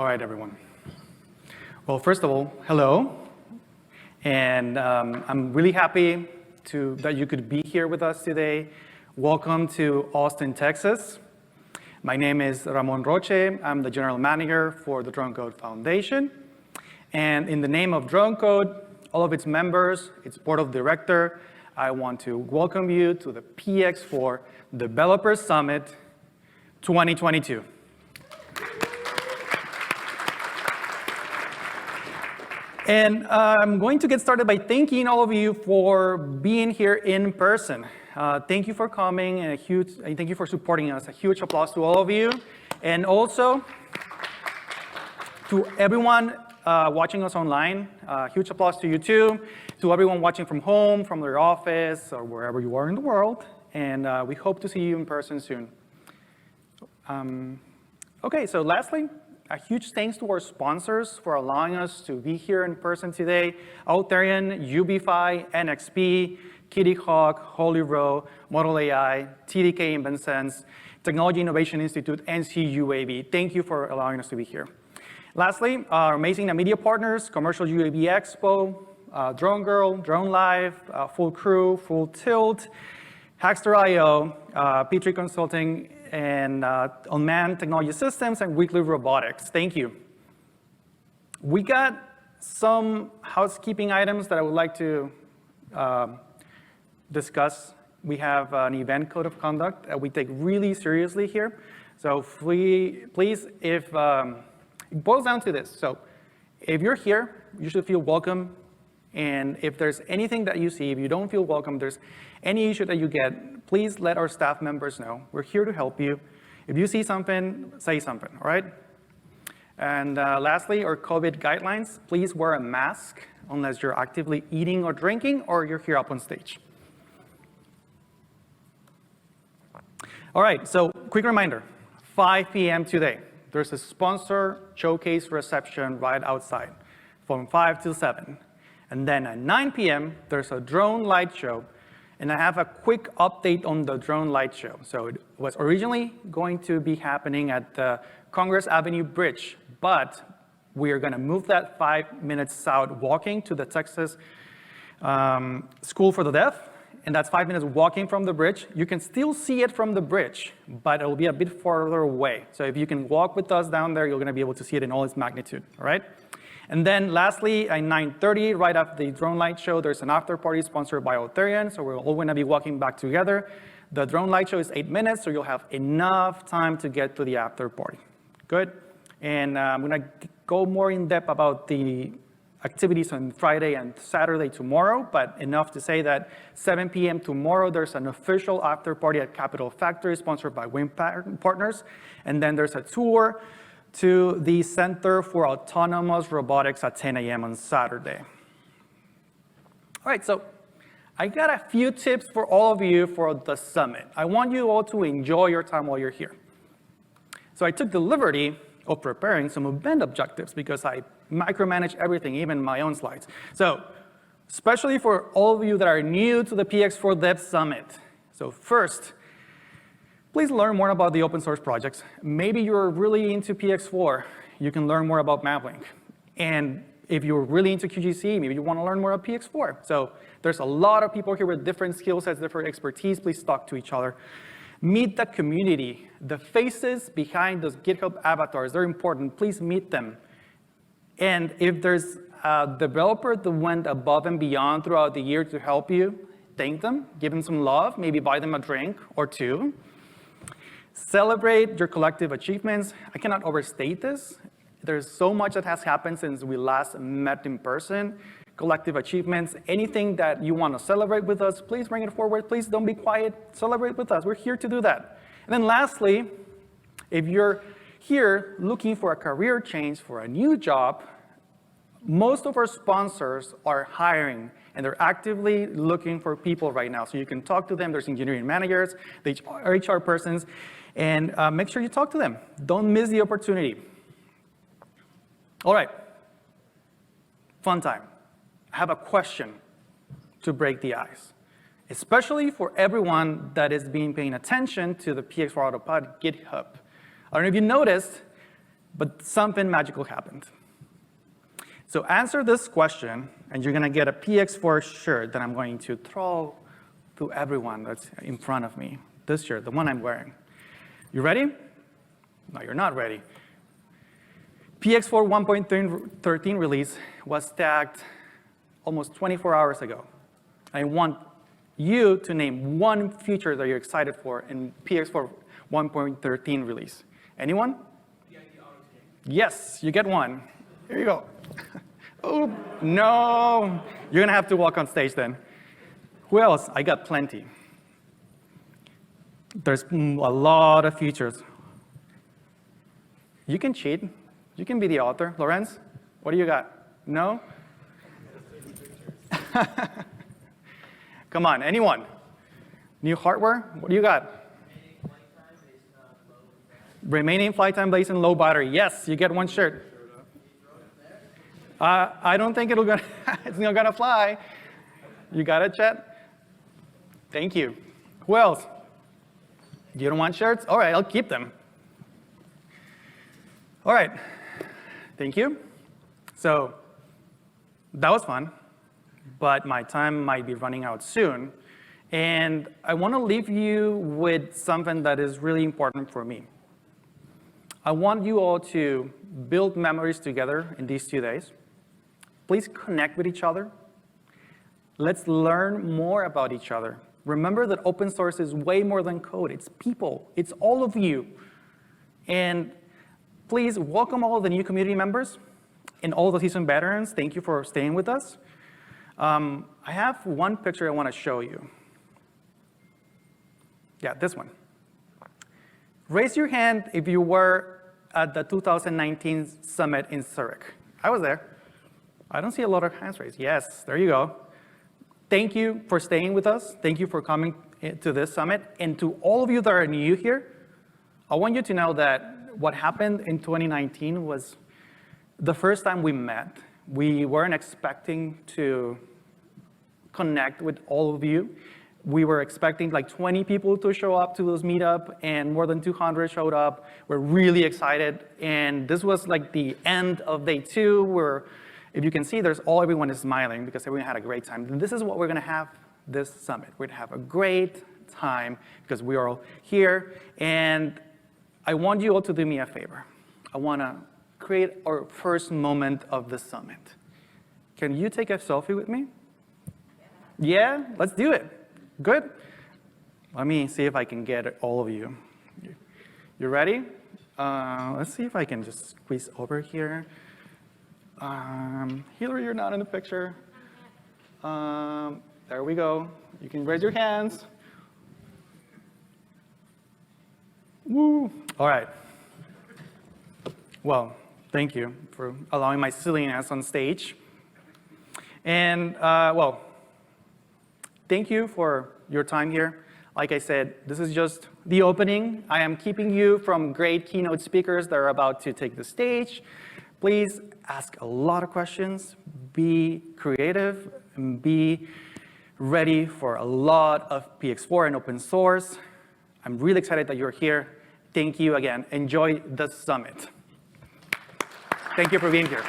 right, everyone. Well, first of all, hello. And I'm really happy that you could be here with us today. Welcome to Austin, Texas. My name is Ramon Roche. I'm the general manager for the Dronecode Foundation. And in the name of Dronecode, all of its members, its board of directors, I want to welcome you to the PX4 Developer Summit 2022. And I'm going to get started by thanking all of you for being here in person. Thank you for coming, and thank you for supporting us. A huge applause to all of you. And also to everyone watching us online, huge applause to you too. To everyone watching from home, from their office, or wherever you are in the world. And we hope to see you in person soon. Okay, so lastly, a huge thanks to our sponsors for allowing us to be here in person today. Authorian, UBFi, NXP, Kitty Hawk, Holy Row, Model AI, TDK InventSense, Technology Innovation Institute, and CUAV. Thank you for allowing us to be here. Lastly, our amazing media partners, Commercial UAV Expo, Drone Girl, Drone Live, Full Crew, Full Tilt, Hackster.io, P3 Consulting, and Unmanned Technology Systems, and Weekly Robotics. Thank you. We got some housekeeping items that I would like to discuss. We have an event code of conduct that we take really seriously here. So please, if it boils down to this. So if you're here, you should feel welcome. And if there's anything that you see, if you don't feel welcome, there's any issue that you get, please let our staff members know. We're here to help you. If you see something, say something, all right? And lastly, our COVID guidelines, please wear a mask unless you're actively eating or drinking or you're here up on stage. All right, so quick reminder, 5 p.m. today, there's a sponsor showcase reception right outside from 5 till 7. And then at 9 p.m., there's a drone light show. And I have a quick update on the drone light show. So it was originally going to be happening at the Congress Avenue Bridge, but we are going to move that 5 minutes south walking to the Texas School for the Deaf. And that's 5 minutes walking from the bridge. You can still see it from the bridge, but it will be a bit farther away. So if you can walk with us down there, you're going to be able to see it in all its magnitude, all right? And then lastly, at 9:30, right after the drone light show, there's an after party sponsored by Authorian, so we're all going to be walking back together. The drone light show is 8 minutes, so you'll have enough time to get to the after party. Good? And I'm going to go more in depth about the activities on Friday and Saturday tomorrow, but enough to say that 7 p.m. tomorrow, there's an official after party at Capitol Factory sponsored by Wind Partners. And then there's a tour to the Center for Autonomous Robotics at 10 a.m. on Saturday. All right, so I got a few tips for all of you for the summit. I want you all to enjoy your time while you're here. So I took the liberty of preparing some event objectives because I micromanage everything, even my own slides. So especially for all of you that are new to the PX4 Dev Summit. So first, please learn more about the open source projects. Maybe you're really into PX4, you can learn more about MapLink. And if you're really into QGC, maybe you want to learn more about PX4. So there's a lot of people here with different skill sets, different expertise. Please talk to each other. Meet the community. The faces behind those GitHub avatars, they're important. Please meet them. And if there's a developer that went above and beyond throughout the year to help you, thank them, give them some love, maybe buy them a drink or two. Celebrate your collective achievements. I cannot overstate this. There's so much that has happened since we last met in person. Collective achievements, anything that you want to celebrate with us, please bring it forward. Please don't be quiet. Celebrate with us. We're here to do that. And then lastly, if you're here looking for a career change for a new job, most of our sponsors are hiring and they're actively looking for people right now. So you can talk to them. There's engineering managers, the HR persons, and make sure you talk to them. Don't miss the opportunity. All right, fun time. I have a question to break the ice, especially for everyone that is paying attention to the PX4 Autopilot GitHub. I don't know if you noticed, But something magical happened. So answer this question, and you're going to get a PX4 shirt that I'm going to throw to everyone that's in front of me. This shirt, the one I'm wearing. You ready? No, you're not ready. PX4 1.13 release was tagged almost 24 hours ago. I want you to name one feature that you're excited for in PX4 1.13 release. Anyone? Yes, you get one. Here you go. Oh, no. You're going to have to walk on stage then. Who else? I got plenty. There's a lot of features. You can cheat. You can be the author. Lorenz, what do you got? No? Come on, anyone? New hardware? What do you got? Remaining flight time based on low battery. Yes, you get one shirt. I don't think it's not gonna fly. You got it, Chet? Thank you. Who else? You don't want shirts? All right, I'll keep them. All right, thank you. So that was fun, but my time might be running out soon. And I want to leave you with something that is really important for me. I want you all to build memories together in these 2 days. Please connect with each other. Let's learn more about each other. Remember that open source is way more than code. It's people. It's all of you. And please welcome all of the new community members and all the seasoned veterans. Thank you for staying with us. I have one picture I want to show you. Yeah, this one. Raise your hand if you were at the 2019 summit in Zurich. I was there. I don't see a lot of hands raised. Yes, there you go. Thank you for staying with us. Thank you for coming to this summit. And to all of you that are new here, I want you to know that what happened in 2019 was the first time we met. We weren't expecting to connect with all of you. We were expecting like 20 people to show up to this meetup, and more than 200 showed up. We're really excited. And this was like the end of day 2, where if you can see, everyone is smiling because everyone had a great time. And this is what we're going to have this summit. We're going to have a great time because we are all here. And I want you all to do me a favor. I want to create our first moment of the summit. Can you take a selfie with me? Yeah, let's do it. Good. Let me see if I can get all of you. You ready? Let's see if I can just squeeze over here. Hillary, you're not in the picture. There we go. You can raise your hands. Woo. All right. Well, thank you for allowing my silliness on stage. And, well, thank you for your time here. Like I said, this is just the opening. I am keeping you from great keynote speakers that are about to take the stage. Please ask a lot of questions, be creative, and be ready for a lot of PX4 and open source. I'm really excited that you're here. Thank you again. Enjoy the summit. Thank you for being here.